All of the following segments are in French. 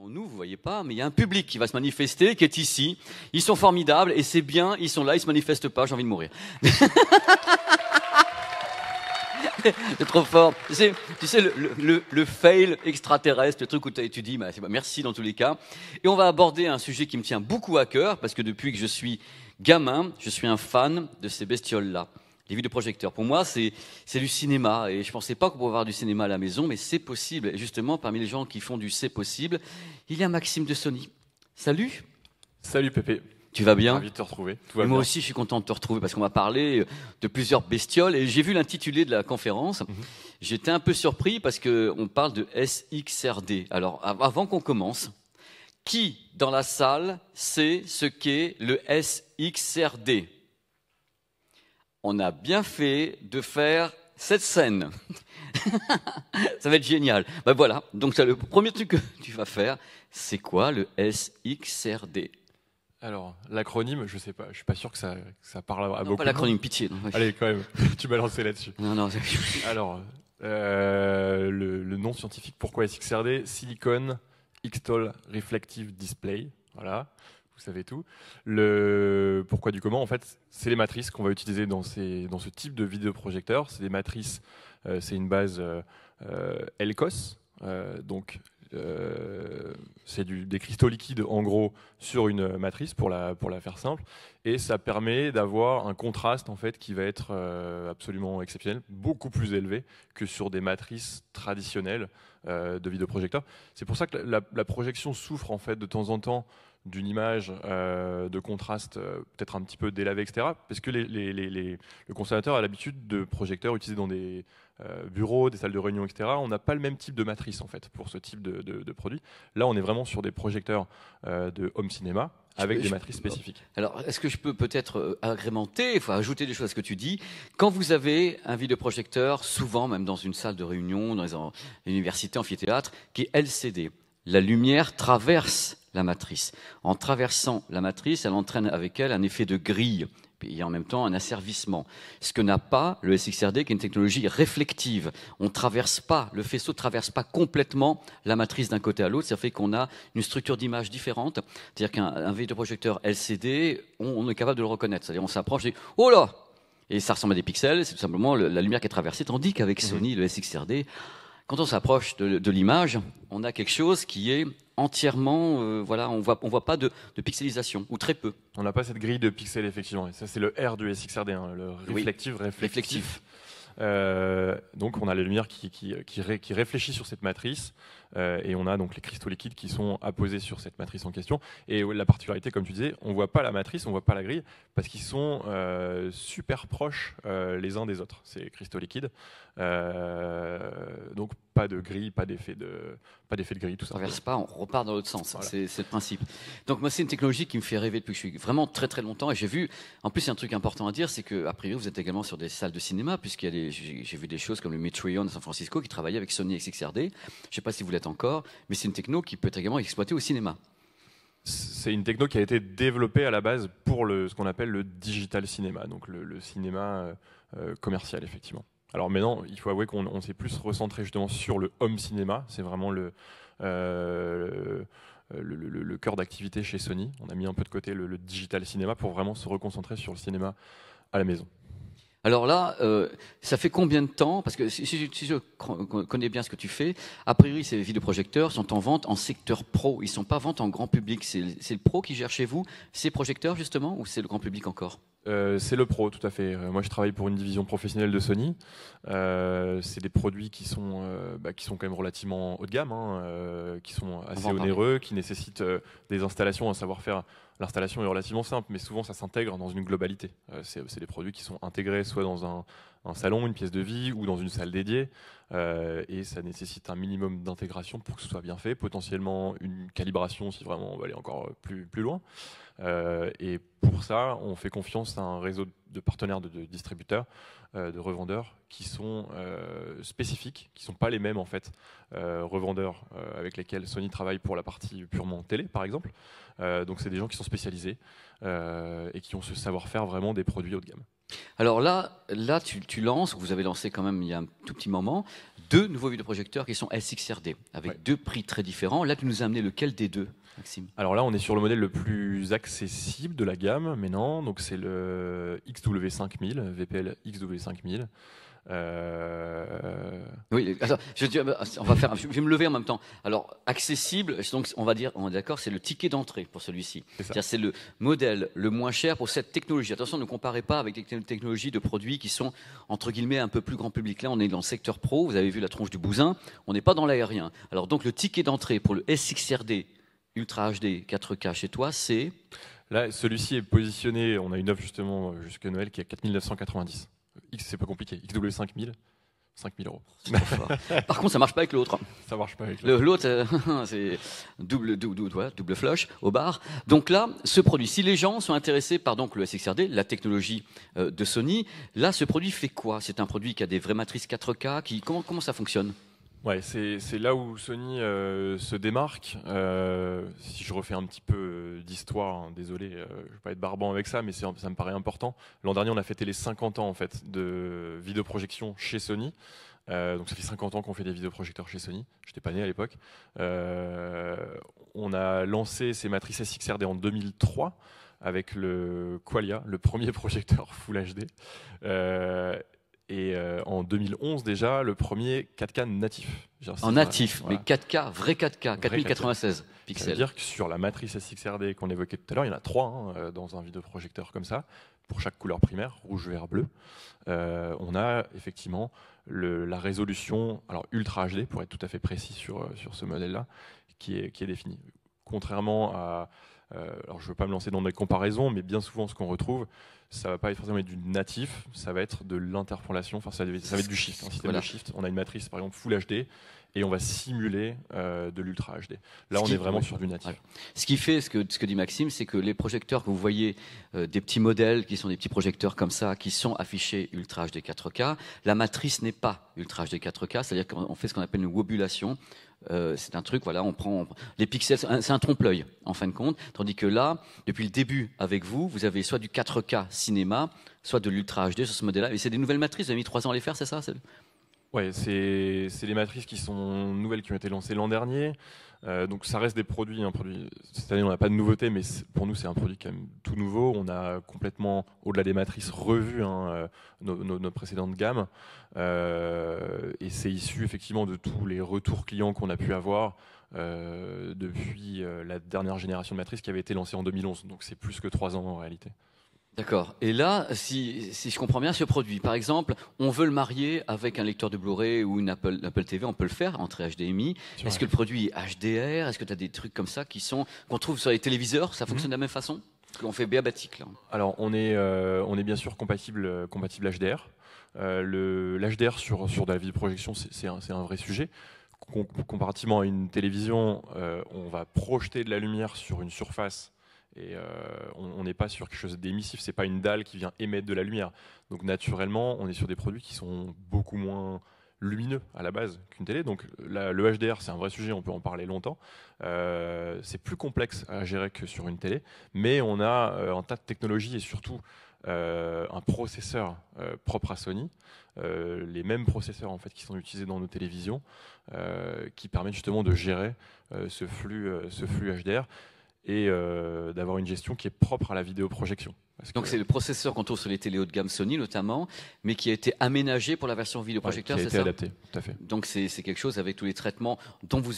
nous, vous voyez pas, mais il y a un public qui va se manifester, qui est ici. Ils sont formidables et c'est bien, ils sont là, ils se manifestent pas, j'ai envie de mourir. C'est trop fort. Tu sais le fail extraterrestre, le truc où tu dis bah, merci dans tous les cas. Et on va aborder un sujet qui me tient beaucoup à cœur, parce que depuis que je suis gamin, je suis un fan de ces bestioles-là. Les vidéoprojecteurs. Pour moi, c'est du cinéma. Et je ne pensais pas qu'on pouvait avoir du cinéma à la maison, mais c'est possible. Et justement, parmi les gens qui font du c'est possible, il y a Maxime de Sony. Salut. Salut Pépé. Tu vas bien? Ravi de te retrouver. Et moi aussi, je suis content de te retrouver parce qu'on va parler de plusieurs bestioles. Et j'ai vu l'intitulé de la conférence. J'étais un peu surpris parce qu'on parle de SXRD. Alors, avant qu'on commence, qui dans la salle sait ce qu'est le SXRD? On a bien fait de faire cette scène. Ça va être génial. Ben voilà, donc le premier truc que tu vas faire, c'est quoi le SXRD? Alors, l'acronyme, je sais pas, je suis pas sûr que ça parle à non, beaucoup. Pas l'acronyme, pitié. Non. Allez, quand même, tu m'as lancé là-dessus. Non. Alors, le nom scientifique, pourquoi SXRD? Silicon X-Tall Reflective Display. Voilà, vous savez tout. Le pourquoi du comment, en fait, c'est les matrices qu'on va utiliser dans ce type de vidéoprojecteur. C'est des matrices, c'est une base LCOS, donc c'est des cristaux liquides en gros sur une matrice pour la faire simple, et ça permet d'avoir un contraste en fait qui va être absolument exceptionnel, beaucoup plus élevé que sur des matrices traditionnelles de vidéoprojecteurs. C'est pour ça que la projection souffre en fait de temps en temps d'une image de contraste peut-être un petit peu délavé, etc. Parce que le consommateur a l'habitude de projecteurs utilisés dans des bureaux, des salles de réunion, etc. On n'a pas le même type de matrice en fait pour ce type de produit. Là, on est vraiment sur des projecteurs de home cinéma avec des matrices spécifiques. Alors, est-ce que je peux peut-être agrémenter, enfin ajouter des choses à ce que tu dis? Quand vous avez un vidéoprojecteur, souvent même dans une salle de réunion, dans les universités, amphithéâtres, qui est LCD, la lumière traverse la matrice. En traversant la matrice, elle entraîne avec elle un effet de grille et en même temps un asservissement. Ce que n'a pas le SXRD, qui est une technologie réflective. On traverse pas, le faisceau ne traverse pas complètement la matrice d'un côté à l'autre. Ça fait qu'on a une structure d'image différente. C'est-à-dire qu'un vidéoprojecteur LCD, on est capable de le reconnaître. C'est-à-dire on s'approche et oh là! Et ça ressemble à des pixels, c'est tout simplement la lumière qui est traversée. Tandis qu'avec Sony, le SXRD, quand on s'approche de l'image, on a quelque chose qui est entièrement, voilà, on voit pas de pixelisation, ou très peu. On n'a pas cette grille de pixels, effectivement. Et ça, c'est le R du SXRD, hein, le réflectif. Donc, on a la lumière qui réfléchit sur cette matrice, et on a donc les cristaux liquides qui sont apposés sur cette matrice en question. Et la particularité, comme tu disais, on ne voit pas la matrice, on ne voit pas la grille, parce qu'ils sont super proches les uns des autres, ces cristaux liquides. Donc, pas de grille, pas d'effet de grille, tout ça. On ne traverse pas, on repart dans l'autre sens. Voilà. C'est le principe. Donc moi, c'est une technologie qui me fait rêver depuis que je suis vraiment très très longtemps. Et j'ai vu, en plus, il y a un truc important à dire, c'est que a priori, vous êtes également sur des salles de cinéma, puisqu'il y a j'ai vu des choses comme le Metro de San Francisco qui travaillait avec Sony SXRD. Je ne sais pas si vous l'êtes encore, mais c'est une techno qui peut être également exploitée au cinéma. C'est une techno qui a été développée à la base pour ce qu'on appelle le digital cinéma, donc le cinéma commercial, effectivement. Alors maintenant, il faut avouer qu'on s'est plus recentré justement sur le home cinéma. C'est vraiment le cœur d'activité chez Sony. On a mis un peu de côté le digital cinéma pour vraiment se reconcentrer sur le cinéma à la maison. Alors là, ça fait combien de temps? Parce que si je connais bien ce que tu fais, a priori, ces vidéoprojecteurs sont en vente en secteur pro. Ils ne sont pas en vente en grand public. C'est le pro qui gère chez vous ces projecteurs, justement, ou c'est le grand public encore? C'est le pro, tout à fait. Moi, je travaille pour une division professionnelle de Sony. C'est des produits qui sont quand même relativement haut de gamme, hein, qui sont assez onéreux, qui nécessitent des installations, un savoir-faire. L'installation est relativement simple, mais souvent ça s'intègre dans une globalité. C'est des produits qui sont intégrés soit dans un salon, une pièce de vie, ou dans une salle dédiée, et ça nécessite un minimum d'intégration pour que ce soit bien fait, potentiellement une calibration si vraiment on va aller encore plus loin. Et pour ça, on fait confiance à un réseau de partenaires, de distributeurs, de revendeurs qui sont spécifiques, qui ne sont pas les mêmes en fait, revendeurs avec lesquels Sony travaille pour la partie purement télé par exemple. Donc c'est des gens qui sont spécialisés et qui ont ce savoir-faire vraiment des produits haut de gamme. Alors là tu lances, vous avez lancé quand même il y a un tout petit moment, 2 nouveaux vidéoprojecteurs qui sont SXRD, avec 2 prix très différents. Là, tu nous as amené lequel des 2, Maxime? Alors là, on est sur le modèle le plus accessible de la gamme, mais non, donc c'est le XW5000, VPL XW5000. Oui, attends, je vais me lever en même temps. Alors, accessible, donc on est d'accord, c'est le ticket d'entrée pour celui-ci. C'est le modèle le moins cher pour cette technologie. Attention, ne comparez pas avec des technologies de produits qui sont, entre guillemets, un peu plus grand public. Là, on est dans le secteur pro, vous avez vu la tronche du bousin, on n'est pas dans l'aérien. Alors, donc, le ticket d'entrée pour le SXRD Ultra HD 4K chez toi, c'est... Là, celui-ci est positionné, on a une offre justement jusqu'à Noël qui est à 4 990. X, c'est pas compliqué. XW5000, 5000 euros. Par contre, ça marche pas avec l'autre. Ça marche pas avec l'autre. L'autre, c'est double flush au bar. Donc là, ce produit, si les gens sont intéressés par donc le SXRD, la technologie de Sony, là, ce produit fait quoi? C'est un produit qui a des vraies matrices 4K. Comment ça fonctionne? Ouais, c'est là où Sony se démarque. Si je refais un petit peu d'histoire, hein, désolé, je ne vais pas être barbant avec ça, mais ça me paraît important. L'an dernier, on a fêté les 50 ans en fait, de vidéoprojection chez Sony. Donc ça fait 50 ans qu'on fait des vidéoprojecteurs chez Sony. Je n'étais pas né à l'époque. On a lancé ces matrices SXRD en 2003 avec le Qualia, le premier projecteur Full HD. Et en 2011 déjà, le premier 4K natif. En natif, voilà. Mais 4K, vrai 4K, 4096 pixels. Ça veut dire que sur la matrice SXRD qu'on évoquait tout à l'heure, il y en a 3 dans un vidéoprojecteur comme ça, pour chaque couleur primaire, rouge, vert, bleu. On a effectivement la résolution, alors Ultra HD, pour être tout à fait précis sur ce modèle-là, qui est définie. Contrairement à... alors je ne veux pas me lancer dans des comparaisons, mais bien souvent ce qu'on retrouve, ça va pas être forcément du natif, ça va être de l'interpolation, enfin ça va être du shift, un système de shift. On a une matrice par exemple Full HD et on va simuler de l'Ultra HD. Là on est vraiment sur du natif. Ouais. Ce qui fait, ce que dit Maxime, c'est que les projecteurs que vous voyez, des petits modèles qui sont des petits projecteurs comme ça, qui sont affichés Ultra HD 4K, la matrice n'est pas Ultra HD 4K, c'est-à-dire qu'on fait ce qu'on appelle une wobulation. C'est un truc, voilà, on prend les pixels, c'est un trompe-l'œil en fin de compte, tandis que là, depuis le début avec vous, vous avez soit du 4K cinéma, soit de l'Ultra HD sur ce modèle-là, et c'est des nouvelles matrices, vous avez mis 3 ans à les faire, c'est ça? Ouais, c'est des matrices qui sont nouvelles, qui ont été lancées l'an dernier. Donc ça reste des produits. Cette année, on n'a pas de nouveauté, mais pour nous, c'est un produit quand même tout nouveau. On a complètement, au-delà des matrices, revu nos précédentes gammes. Et c'est issu effectivement de tous les retours clients qu'on a pu avoir depuis la dernière génération de matrices qui avait été lancée en 2011. Donc c'est plus que 3 ans en réalité. D'accord. Et là, si je comprends bien ce produit, par exemple, on veut le marier avec un lecteur de Blu-ray ou une Apple TV, on peut le faire entre HDMI. Est-ce que le produit est HDR? Est-ce que tu as des trucs comme ça qu'on trouve sur les téléviseurs? Ça fonctionne de la même façon? On fait béabatique là. Alors on est bien sûr compatible HDR. L'HDR sur de la vidéoprojection, c'est un vrai sujet. Comparativement à une télévision, on va projeter de la lumière sur une surface. Et on n'est pas sur quelque chose d'émissif, c'est pas une dalle qui vient émettre de la lumière. Donc naturellement, on est sur des produits qui sont beaucoup moins lumineux à la base qu'une télé. Donc le HDR, c'est un vrai sujet, on peut en parler longtemps. C'est plus complexe à gérer que sur une télé, mais on a un tas de technologies et surtout un processeur propre à Sony, les mêmes processeurs en fait qui sont utilisés dans nos télévisions, qui permettent justement de gérer ce flux HDR. Et d'avoir une gestion qui est propre à la vidéoprojection. Donc c'est le processeur qu'on trouve sur les télé haut de gamme Sony notamment, mais qui a été aménagé pour la version vidéoprojecteur, c'est ça? Qui a été adapté, tout à fait. Donc c'est quelque chose avec tous les traitements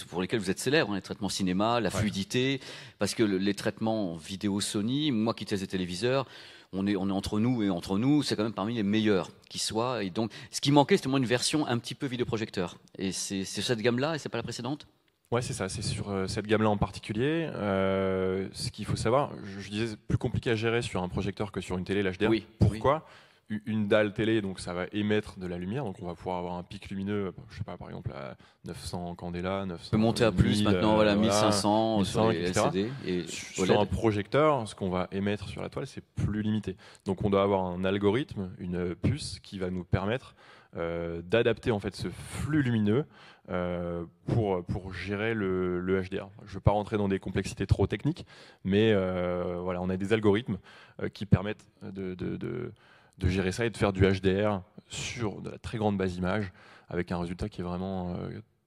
pour lesquels vous êtes célèbre, les traitements cinéma, la fluidité, parce que les traitements vidéo Sony, moi qui teste des téléviseurs, on est entre nous et entre nous, c'est quand même parmi les meilleurs qui soient. Et donc ce qui manquait, c'était une version un petit peu vidéoprojecteur. Et c'est cette gamme-là et c'est pas la précédente? Ouais, c'est ça, c'est sur cette gamme-là en particulier. Ce qu'il faut savoir, je disais, c'est plus compliqué à gérer sur un projecteur que sur une télé, l'HDR. Oui, pourquoi? une dalle télé, donc ça va émettre de la lumière, donc on va pouvoir avoir un pic lumineux, je sais pas, par exemple à 900 candela, 900. On peut monter à plus 1000, maintenant, voilà, 1500 sur 1500, les etc. LCD et Sur OLED. un projecteur, ce qu'on va émettre sur la toile, c'est plus limité. Donc on doit avoir un algorithme, une puce qui va nous permettre d'adapter en fait ce flux lumineux pour gérer le HDR. Je ne veux pas rentrer dans des complexités trop techniques, mais voilà, on a des algorithmes qui permettent de gérer ça et de faire du HDR sur de la très grande base image avec un résultat qui est vraiment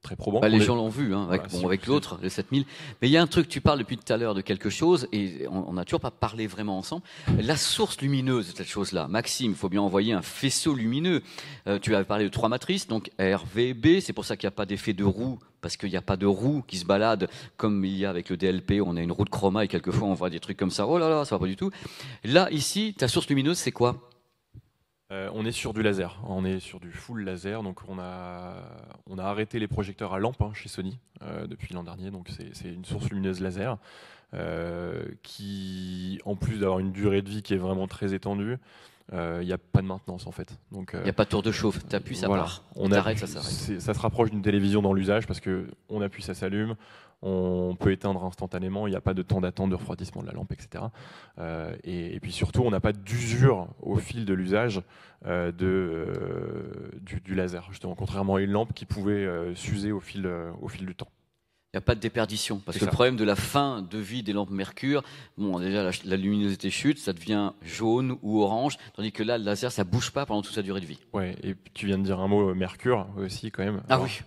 très probant. Bah, les gens l'ont vu, hein, avec, Voilà, bon, si avec vous- l'autre, le 7000. Mais il y a un truc, tu parles depuis tout à l'heure de quelque chose, et on n'a toujours pas parlé vraiment ensemble. La source lumineuse de cette chose-là, Maxime, il faut bien envoyer un faisceau lumineux. Tu avais parlé de 3 matrices, donc RVB, c'est pour ça qu'il n'y a pas d'effet de roue, parce qu'il n'y a pas de roue qui se balade comme il y a avec le DLP, on a une roue de chroma et quelquefois on voit des trucs comme ça, oh là là, ça va pas du tout. Là, ici, ta source lumineuse, c'est quoi? On est sur du laser, on est sur du full laser, donc on a arrêté les projecteurs à lampe chez Sony depuis l'an dernier, donc c'est une source lumineuse laser qui, en plus d'avoir une durée de vie qui est vraiment très étendue, il n'y a pas de maintenance en fait. Donc, Il n'y a pas de tour de chauffe, t'appuies, ça voilà. part. On T'arrêtes, ça appuie, s'arrête. ça se rapproche d'une télévision dans l'usage parce que on appuie, ça s'allume. On peut éteindre instantanément, il n'y a pas de temps d'attente, de refroidissement de la lampe, etc. Et puis surtout, on n'a pas d'usure au fil de l'usage du laser, justement, contrairement à une lampe qui pouvait s'user au fil du temps. Il n'y a pas de déperdition. Parce C'est que le ça. problème de la fin de vie des lampes Mercure, bon, déjà, la luminosité chute, ça devient jaune ou orange, tandis que là, le laser, ça bouge pas pendant toute sa durée de vie. Ouais, et puis tu viens de dire un mot Mercure aussi, quand même. Ah Alors, oui.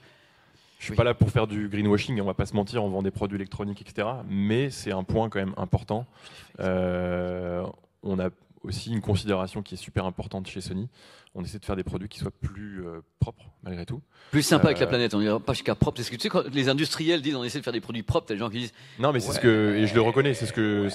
je suis Oui. pas là pour faire du greenwashing, on va pas se mentir, on vend des produits électroniques, etc. Mais c'est un point quand même important. On a aussi une considération qui est super importante chez Sony. On essaie de faire des produits qui soient plus propres, malgré tout. Plus sympa avec la planète, on n'ira pas jusqu'à propre. Parce que tu sais, quand les industriels disent on essaie de faire des produits propres, t'as des gens qui disent Non, mais c'est Ouais. ce que, et je le reconnais, c'est ce que,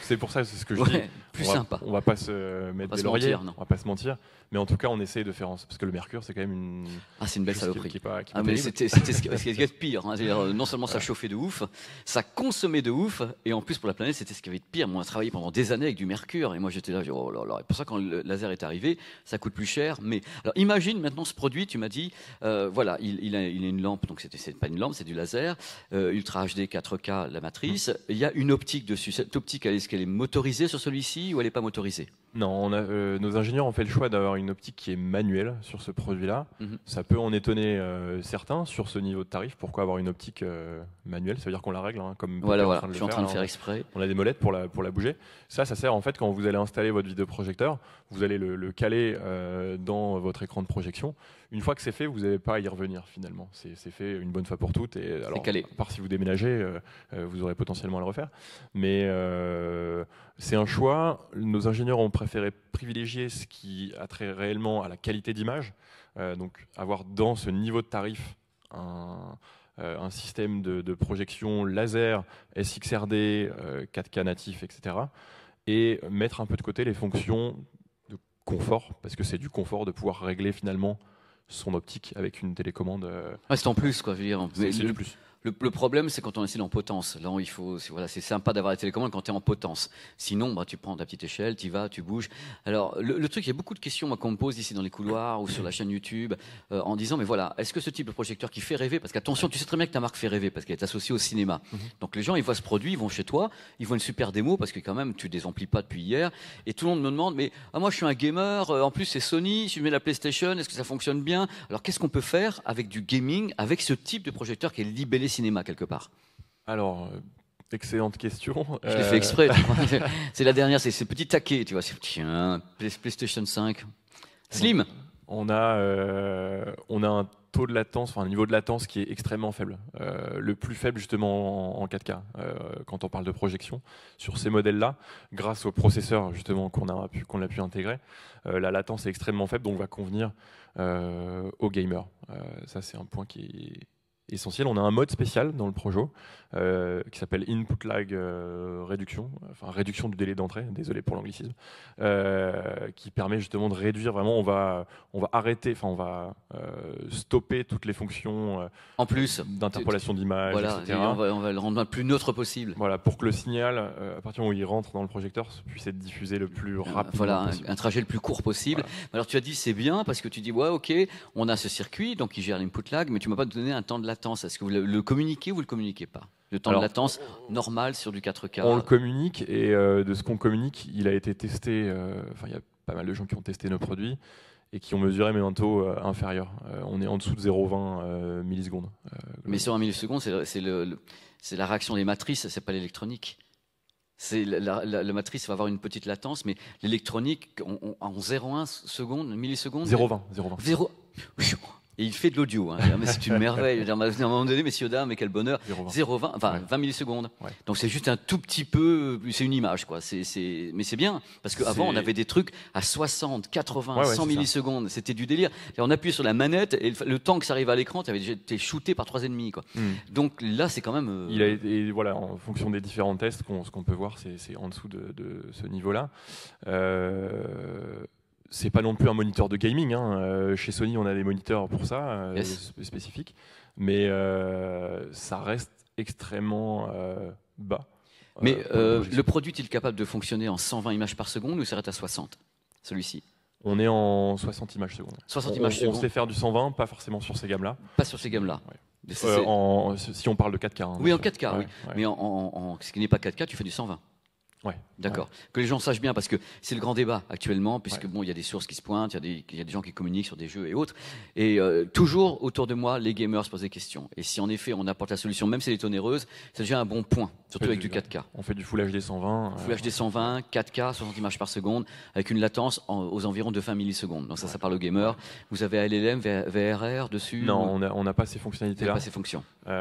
c'est pour ça, c'est ce que je dis. ouais, plus on va, sympa. On va pas se mettre pas des se lauriers, mentir, non. on va pas se mentir. Mais en tout cas, on essaye de faire parce que le mercure, c'est quand même une Ah, c'est une belle chose saloperie. qui est pas Ah, mais terrible. c'était ce qui est pire. Hein. C'est-à-dire, non seulement ça chauffait de ouf, ça consommait de ouf, et en plus pour la planète, c'était ce qu'il y avait de pire. Moi, on a travaillé pendant des années avec du mercure, et moi j'étais là, je dis, oh là là. Et pour ça, quand le laser est arrivé, ça coûte plus cher. Mais alors, imagine maintenant ce produit, tu m'as dit, voilà, il a une lampe, donc c'est pas une lampe, c'est du laser, Ultra HD 4K la matrice. Il y a une optique dessus. Cette optique, est-ce qu'elle est motorisée sur celui-ci ou elle n'est pas motorisée? Non, nos ingénieurs ont fait le choix d'avoir une optique qui est manuelle sur ce produit-là. Mhm. Ça peut en étonner certains sur ce niveau de tarif. Pourquoi avoir une optique manuelle? Ça veut dire qu'on la règle, hein, comme Voilà, Poppy est voilà. train de Je le suis en train de là. faire exprès. On a des molettes pour la bouger. Ça sert en fait quand vous allez installer votre vidéoprojecteur, vous allez le caler dans votre écran de projection. Une fois que c'est fait, vous n'avez pas à y revenir finalement. C'est fait une bonne fois pour toutes. Et alors, calé. à part si vous déménagez, vous aurez potentiellement à le refaire. Mais c'est un choix. Nos ingénieurs ont préféré privilégier ce qui a trait réellement à la qualité d'image. Donc avoir dans ce niveau de tarif un système de projection laser, SXRD, 4K natif, etc. Et mettre un peu de côté les fonctions de confort, parce que c'est du confort de pouvoir régler finalement son optique avec une télécommande. Ouais, c'est en plus, quoi. Je veux dire. Mais C'est du plus. Le problème, c'est quand on est en potence. Là, voilà, c'est sympa d'avoir la télécommande quand tu es en potence. Sinon, bah, tu prends ta petite échelle, tu vas, tu bouges. Alors, le truc, il y a beaucoup de questions moi, qu'on me pose ici dans les couloirs ou sur la chaîne YouTube en disant, mais voilà, est-ce que ce type de projecteur qui fait rêver, parce qu'attention, tu sais très bien que ta marque fait rêver, parce qu'elle est associée au cinéma. Donc les gens, ils voient ce produit, ils vont chez toi, ils voient une super démo, parce que quand même, tu désemplis pas depuis hier. Et tout le monde me demande, mais moi, je suis un gamer, en plus, c'est Sony, si je mets la PlayStation, est-ce que ça fonctionne bien? Alors, qu'est-ce qu'on peut faire avec du gaming, avec ce type de projecteur qui est libellé cinéma quelque part? Alors, excellente question. Je l'ai fait exprès. Tu vois. C'est la dernière, c'est ce petit taquet, tu vois. Tiens, PlayStation 5. Slim. On a un taux de latence, enfin un niveau de latence qui est extrêmement faible. Le plus faible justement en 4K, quand on parle de projection. Sur ces modèles-là, grâce au processeur justement qu'on a pu intégrer, la latence est extrêmement faible, donc va convenir aux gamers. Ça c'est un point qui est essentiel. On a un mode spécial dans le Projo qui s'appelle Input Lag Réduction, enfin réduction du délai d'entrée, désolé pour l'anglicisme, qui permet justement de réduire vraiment, on va arrêter, enfin on va stopper toutes les fonctions en plus d'interpolation d'images, voilà, etc. On va le rendre le plus neutre possible. Voilà, pour que le signal, à partir du moment où il rentre dans le projecteur, puisse être diffusé le plus rapidement voilà, possible. Un trajet le plus court possible. Voilà. Alors tu as dit c'est bien parce que tu dis ouais ok, on a ce circuit donc il gère l'input lag, mais tu m'as pas donné un temps de latence. Est-ce que vous le communiquez ou vous le communiquez pas? Le temps de latence normal sur du 4K. On le communique et de ce qu'on communique, il a été testé. Enfin, il y a pas mal de gens qui ont testé nos produits et qui ont mesuré mais un taux inférieur. On est en dessous de 0,20 millisecondes. Mais sur 1 milliseconde, c'est la réaction des matrices, c'est pas l'électronique. C'est la matrice va avoir une petite latence, mais l'électronique en 0,1 seconde, milliseconde. 0,20. 0. Et il fait de l'audio. Hein. Mais c'est une merveille. À un moment donné, messieurs, dames, mais quel bonheur. 0,20, enfin 20 millisecondes. Ouais. Donc c'est juste un tout petit peu, c'est une image, quoi. Mais c'est bien, parce qu'avant, on avait des trucs à 60, 80, 100 millisecondes. C'était du délire. Et on appuyait sur la manette, et le temps que ça arrive à l'écran, tu avais déjà été shooté par 3 ennemis, quoi. Donc là, c'est quand même. Il a été, voilà, en fonction des différents tests, ce qu'on peut voir, c'est en dessous de ce niveau-là. C'est pas non plus un moniteur de gaming. Hein. Chez Sony, on a des moniteurs pour ça, spécifiques. Mais ça reste extrêmement bas. Mais le produit est-il capable de fonctionner en 120 images par seconde ou s'arrête à 60, celui-ci? On est en 60 images secondes. 60 images secondes. On sait faire du 120, pas forcément sur ces gammes-là. Pas sur ces gammes-là. Ouais. Si on parle de 4K. Hein, oui, en 4K, oui. Ouais. Mais en ce qui n'est pas 4K, tu fais du 120. Ouais. D'accord. Ouais. Que les gens sachent bien, parce que c'est le grand débat actuellement, puisque bon, il y a des sources qui se pointent, il y a des gens qui communiquent sur des jeux et autres. Et toujours autour de moi, les gamers se posent des questions. Et si en effet on apporte la solution, même si elle est onéreuse, c'est déjà un bon point, surtout avec du 4K. On fait du Full HD 120. Full HD 120, 4K, 60 images par seconde, avec une latence aux environs de 20 millisecondes. Donc ça parle aux gamers. Vous avez LLM, VRR dessus? Non, on n'a pas ces fonctionnalités-là. On n'a pas ces fonctions. Non,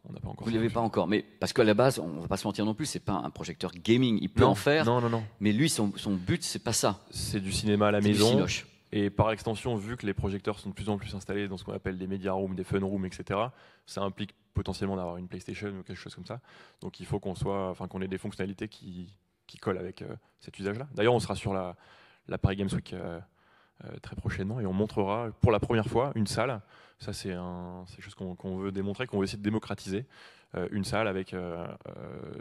on n'a pas encore. Vous ne l'avez pas encore, mais parce qu'à la base, on ne va pas se mentir non plus, c'est pas un projecteur gaming. Il peut en faire. Non. Mais lui, son but, c'est pas ça. C'est du cinéma à la maison. Du cinoche. Et par extension, vu que les projecteurs sont de plus en plus installés dans ce qu'on appelle des media rooms, des fun rooms, etc., ça implique potentiellement d'avoir une PlayStation ou quelque chose comme ça. Donc il faut qu'on ait des fonctionnalités qui collent avec cet usage-là. D'ailleurs, on sera sur la Paris Games Week très prochainement et on montrera pour la première fois une salle. Ça, c'est quelque chose qu'on veut démontrer, qu'on veut essayer de démocratiser. Une salle avec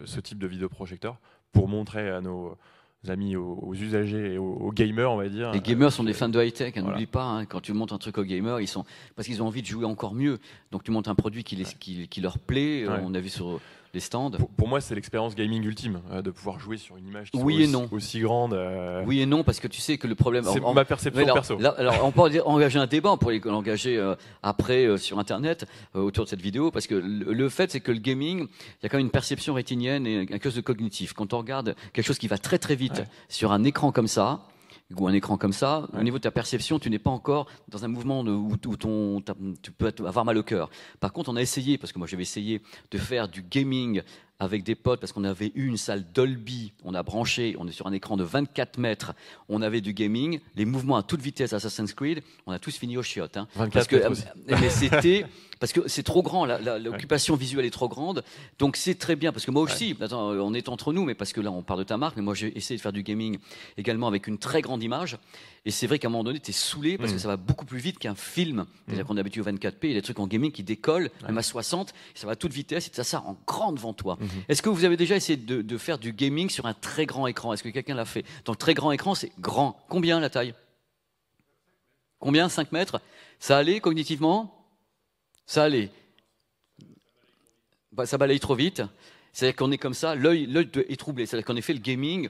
ce type de vidéoprojecteur pour montrer à nos amis, aux usagers et aux gamers, on va dire. Les gamers sont des fans de high-tech, hein, voilà. n'oublie pas, hein, quand tu montres un truc aux gamers, parce qu'ils ont envie de jouer encore mieux. Donc tu montres un produit qui leur plaît, on a vu sur les stands. Pour moi, c'est l'expérience gaming ultime, de pouvoir jouer sur une image qui aussi grande. Oui et non, parce que tu sais que le problème... C'est ma perception perso. Alors, on peut engager un débat, on pourrait l'engager après sur Internet, autour de cette vidéo, parce que le fait, c'est que le gaming, il y a quand même une perception rétinienne et quelque chose de cognitif. Quand on regarde quelque chose qui va très très vite sur un écran comme ça, ou un écran comme ça, au niveau de ta perception, tu n'es pas encore dans un mouvement où tu peux avoir mal au cœur. Par contre, on a essayé, parce que moi j'avais essayé de faire du gaming avec des potes, parce qu'on avait eu une salle Dolby, on a branché, on est sur un écran de 24 mètres, on avait du gaming, les mouvements à toute vitesse Assassin's Creed, on a tous fini au chiottes. Hein, 24 mais c'était... Parce que c'est trop grand, l'occupation visuelle est trop grande, donc c'est très bien, parce que moi aussi, attends, on est entre nous, mais parce que là on parle de ta marque, mais moi j'ai essayé de faire du gaming également avec une très grande image, et c'est vrai qu'à un moment donné tu es saoulé, parce que ça va beaucoup plus vite qu'un film, c'est-à-dire qu'on est habitué au 24p, il y a des trucs en gaming qui décollent, même à 60, ça va à toute vitesse, et ça en grand devant toi. Est-ce que vous avez déjà essayé de faire du gaming sur un très grand écran? Est-ce que quelqu'un l'a fait? Dans le très grand écran, c'est grand. Combien la taille? Combien? 5 mètres? Ça allait cognitivement? Ça allait. Ça balaye trop vite. C'est-à-dire qu'on est comme ça, l'œil est troublé. C'est-à-dire qu'en effet, le gaming,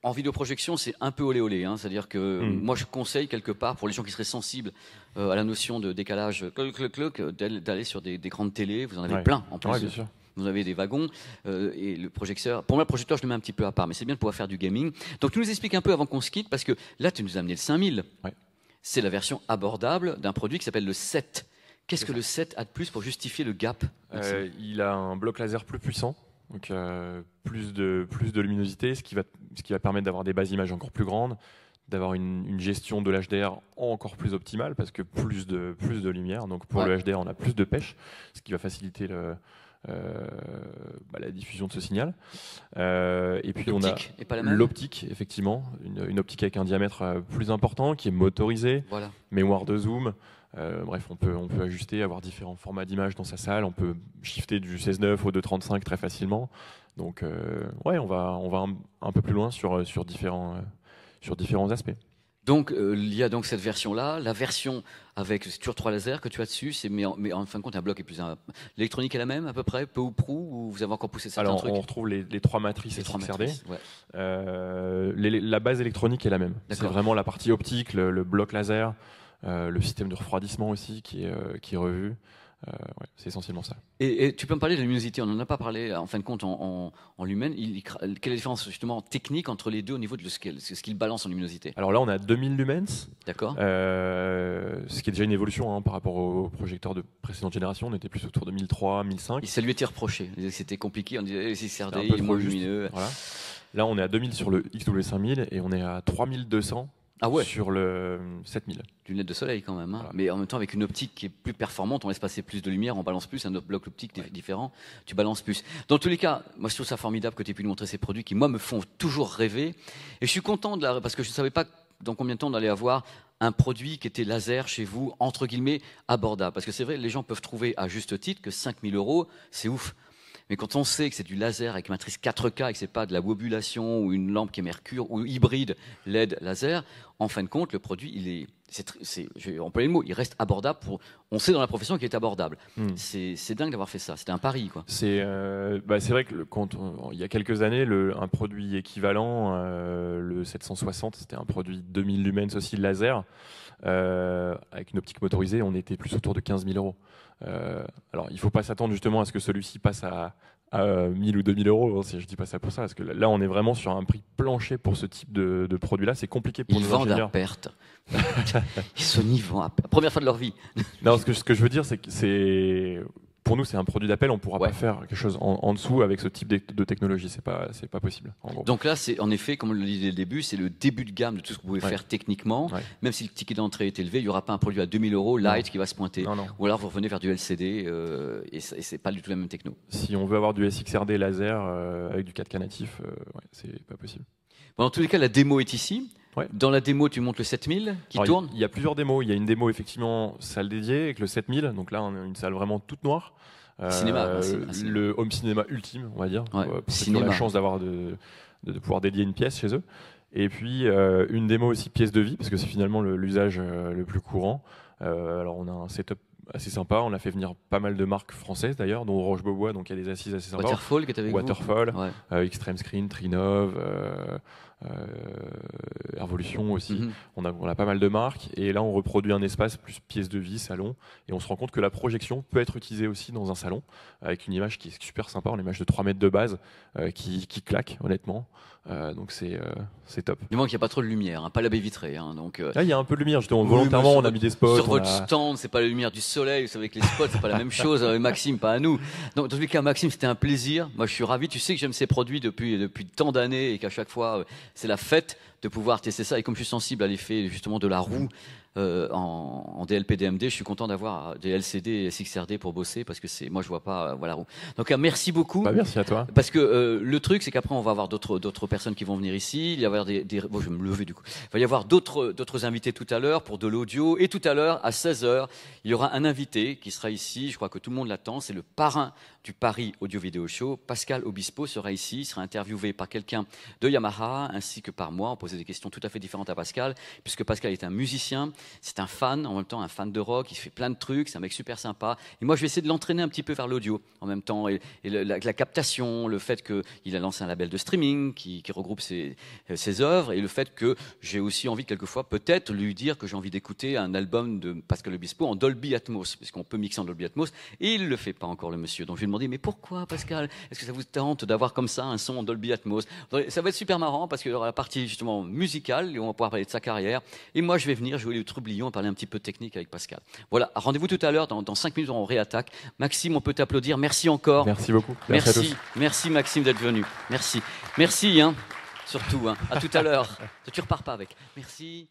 en vidéoprojection, c'est un peu olé olé. Hein. C'est-à-dire que moi, je conseille quelque part, pour les gens qui seraient sensibles à la notion de décalage, d'aller sur des grandes télés. Vous en avez plein en plus. Bien sûr. Vous avez des wagons et le projecteur. Pour moi, le projecteur, je le mets un petit peu à part, mais c'est bien de pouvoir faire du gaming. Donc, tu nous expliques un peu avant qu'on se quitte, parce que là, tu nous as amené le 5000. Ouais. C'est la version abordable d'un produit qui s'appelle le 7. Qu'est-ce que le 7 a de plus pour justifier le gap? Il a un bloc laser plus puissant, donc plus de luminosité, ce qui va permettre d'avoir des bases images encore plus grandes, d'avoir une gestion de l'HDR encore plus optimale parce que plus de lumière. Donc pour le HDR, on a plus de pêche, ce qui va faciliter la diffusion de ce signal. Et puis on a l'optique, effectivement, une optique avec un diamètre plus important qui est motorisée, mémoire de zoom. Bref, on peut ajuster, avoir différents formats d'image dans sa salle. On peut shifter du 16:9 au 2:35 très facilement. Donc, on va un peu plus loin sur différents aspects. Donc, il y a donc cette version-là, la version avec toujours 3 lasers que tu as dessus, mais en fin de compte, un bloc est plus. L'électronique est la même à peu près, peu ou prou, ou vous avez encore poussé certains trucs? Alors, on retrouve les 3 matrices SXRD. La base électronique est la même. C'est vraiment la partie optique, le bloc laser, le système de refroidissement aussi qui est revu. C'est essentiellement ça. Et tu peux me parler de la luminosité? On n'en a pas parlé en fin de compte en lumen. Quelle est la différence justement technique entre les deux au niveau de ce qu'il balance en luminosité? Alors là, on a 2000 lumens. D'accord. Ce qui est déjà une évolution par rapport aux projecteurs de précédente génération. On était plus autour de 1003, 1005. Et ça lui était reproché. C'était compliqué. On disait SXRD, il est moins lumineux. Voilà. Là, on est à 2000 sur le XW5000 et on est à 3200. Sur le 7000. Lunettes de soleil quand même, mais en même temps avec une optique qui est plus performante, on laisse passer plus de lumière, on balance plus, un autre bloc optique différent, tu balances plus. Dans tous les cas, moi je trouve ça formidable que tu aies pu nous montrer ces produits qui moi me font toujours rêver, et je suis content parce que je ne savais pas dans combien de temps on allait avoir un produit qui était laser chez vous, entre guillemets, abordable. Parce que c'est vrai, les gens peuvent trouver à juste titre que 5 000 €, c'est ouf. Mais quand on sait que c'est du laser avec matrice 4K et que c'est pas de la wobulation ou une lampe qui est mercure ou hybride LED laser, en fin de compte, le produit, je vais employer le mot, il reste abordable on sait dans la profession qu'il est abordable. C'est dingue d'avoir fait ça. C'était un pari, quoi. C'est vrai que il y a quelques années, un produit équivalent, le 760, c'était un produit 2000 lumens aussi laser, avec une optique motorisée, on était plus autour de 15 000 €. Alors, il ne faut pas s'attendre justement à ce que celui-ci passe à 1000 ou 2000 €, si je dis pas ça pour ça, parce que là, on est vraiment sur un prix plancher pour ce type de produit-là. C'est compliqué pour nos ingénieurs. Ils vendent à perte. Sony vend à perte. Première fois de leur vie. Non, ce que je veux dire, c'est que pour nous, c'est un produit d'appel. On ne pourra pas faire quelque chose en dessous avec ce type de technologie. C'est pas possible. En gros. Donc là, c'est en effet, comme on le dit dès le début, c'est le début de gamme de tout ce que vous pouvez faire techniquement. Même si le ticket d'entrée est élevé, il n'y aura pas un produit à 2000 € light qui va se pointer. Non. Ou alors vous revenez vers du LCD et c'est pas du tout la même techno. Si on veut avoir du SXRD laser avec du 4K natif, c'est pas possible. Bon, dans tous les cas, la démo est ici. Dans la démo, tu montes le 7000 qui tourne. Il y a plusieurs démos. Il y a une démo effectivement salle dédiée avec le 7000. Donc là, on a une salle vraiment toute noire. Cinéma, le home cinéma ultime, on va dire, pour ceux qui ont la chance d'avoir de pouvoir dédier une pièce chez eux. Et puis une démo aussi pièce de vie, parce que c'est finalement l'usage le plus courant. Alors on a un setup assez sympa, on a fait venir pas mal de marques françaises d'ailleurs, dont Roche-Beaubois, donc il y a des assises assez sympas. Waterfall qui est avec Waterfall, Extreme Screen, Trinov, Revolution aussi. On a pas mal de marques et là on reproduit un espace plus pièce de vie, salon, et on se rend compte que la projection peut être utilisée aussi dans un salon avec une image qui est super sympa, une image de 3 mètres de base qui claque honnêtement. Donc c'est top. Du moins qu'il n'y a pas trop de lumière, pas la baie vitrée. Donc, là il y a un peu de lumière justement, volontairement on a mis des spots. Sur votre stand, c'est pas la lumière du soleil, vous savez que les spots c'est pas la même chose, Maxime, pas à nous. Donc dans tous les cas, Maxime, c'était un plaisir. Moi je suis ravi, tu sais que j'aime ces produits depuis tant d'années et qu'à chaque fois c'est la fête de pouvoir tester ça. Et comme je suis sensible à l'effet justement de la roue en DLP DMD, je suis content d'avoir des LCD et SXRD pour bosser parce que moi je vois pas la roue. Donc merci beaucoup. Merci à toi. Parce que le truc c'est qu'après on va avoir d'autres personnes qui vont venir ici. Il va y avoir bon, je vais me lever du coup. Il va y avoir d'autres invités tout à l'heure pour de l'audio, et tout à l'heure à 16h il y aura un invité qui sera ici. Je crois que tout le monde l'attend. C'est le parrain du Paris Audio Vidéo Show. Pascal Obispo sera ici. Il sera interviewé par quelqu'un de Yamaha ainsi que par moi. On posait des questions tout à fait différentes à Pascal, puisque Pascal est un musicien, c'est un fan, en même temps un fan de rock, il fait plein de trucs, c'est un mec super sympa. Et moi je vais essayer de l'entraîner un petit peu vers l'audio en même temps, et la captation, le fait qu'il a lancé un label de streaming qui regroupe ses œuvres, et le fait que j'ai aussi envie quelquefois peut-être lui dire que j'ai envie d'écouter un album de Pascal Obispo en Dolby Atmos, puisqu'on peut mixer en Dolby Atmos, et il le fait pas encore le monsieur. Donc je lui ai demandé, mais pourquoi Pascal, est-ce que ça vous tente d'avoir comme ça un son en Dolby Atmos? Ça va être super marrant parce qu'il y aura la partie justement musicale et on va pouvoir parler de sa carrière, et moi je vais venir jouer le trublion et parler un petit peu technique avec Pascal. Voilà, rendez-vous tout à l'heure, dans 5 minutes on réattaque. Maxime, on peut t'applaudir, merci encore. Merci beaucoup. Merci Maxime d'être venu. Merci. surtout. Hein. À tout à l'heure. Tu repars pas avec. Merci.